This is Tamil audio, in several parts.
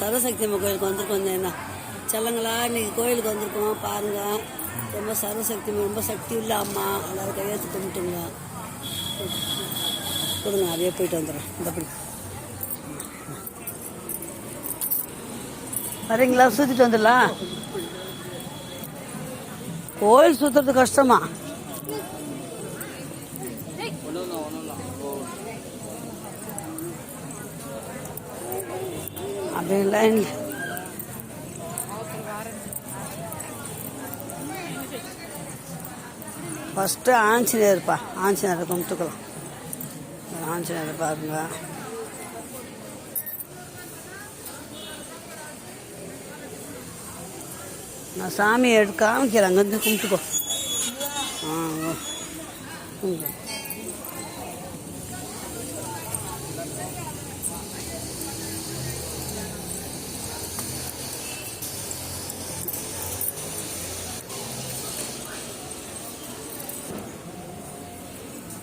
சரவசக்தி அம்மா கோயிலுக்கு வந்திருக்கோம். என்ன செல்லங்களா, இன்றைக்கி கோயிலுக்கு வந்திருக்கோம் பாருங்கள். ரொம்ப சரவசக்தி ரொம்ப சக்தி உள்ள அம்மா. எல்லோரும் கையெழுத்து கும்பிட்டுங்க கொடுங்க. அப்படியே போயிட்டு வந்துடுறேன். இந்தப்படி வரீங்களா? சுற்றிட்டு வந்துடலாம். கோயில் சுற்றுறது கஷ்டமா? அப்படி லைன் ஃபஸ்ட்டு ஆஞ்சநேயர்ப்பா. ஆஞ்சநேயரை கும்பிட்டுக்கலாம். ஆஞ்சநேயரை பாருங்க. நான் சாமியை காமிக்கிறேன். அங்கேருந்து கும்பிட்டுக்கோ.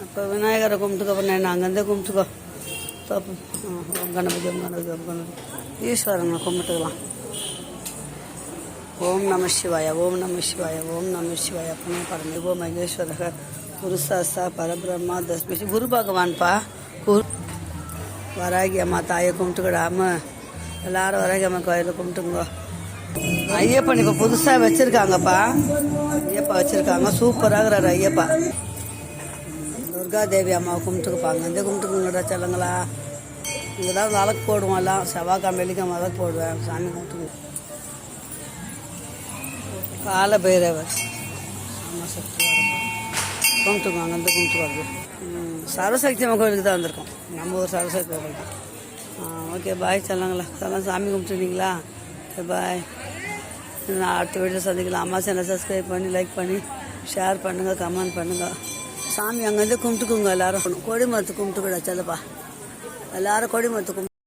இப்போ விநாயகரை கும்பிட்டுக்கோ. நான் அங்கேருந்தே கும்பிட்டுக்கோ. தப்பு. கணபதி கணபதி கணபதி ஈஸ்வரனை கும்பிட்டுக்கலாம். ஓம் நம சிவாய ஓம் நம சிவாய ஓம் நம சிவாய புனே பரமேவோ மகேஸ்வரக குருசாஸ்தா பரபிரம்மா தஸ்மிஷி. குரு பகவான்ப்பா. வராகி அம்மா தாயை கும்பிட்டுக்கிடாம எல்லாரும் வராகி அம்மா கோயிலை கும்பிட்டுங்க. ஐயப்பன் இப்போ புதுசாக வச்சுருக்காங்கப்பா. ஐயப்பா வச்சுருக்காங்க. சூப்பராகிறார் ஐயப்பா. துர்காதேவி அம்மாவை கும்பிட்டுக்குப்பாங்க. இந்த கும்பிட்டுக்குங்கடா செல்லுங்களா. இங்கே தான் விளக்கு போடுவோம். எல்லாம் செவ்வாய்க்கிழமை வெள்ளிக்கிழமை விளக்கு போடுவேன். சாமி கும்பிட்டுங்க. கால பைரவர் சக்தி கும்பிட்டுக்கோங்க. அங்கேருந்து கும்பிட்டு வருது. சரவசக்தி அம்மா கோயிலுக்கு தான் வந்திருக்கோம். நம்ம ஊர் சரவசக்தி கோயில். ஓகே பாய் செல்லுங்களா. எல்லாம் சாமி கும்பிட்டுருந்தீங்களா? பாய். நான் அடுத்த வீடியோ சந்திக்கலாம். அம்மா சேனல் சப்ஸ்கிரைப் பண்ணி லைக் பண்ணி ஷேர் பண்ணுங்கள், கமெண்ட் பண்ணுங்கள். சாமி அங்கேருந்து கும்பிட்டுக்குங்க. எல்லோரும் கொடி மரத்து கும்பிட்டுக்கூட செல்லப்பா. எல்லோரும் கொடி மரத்து கும்பிட்டு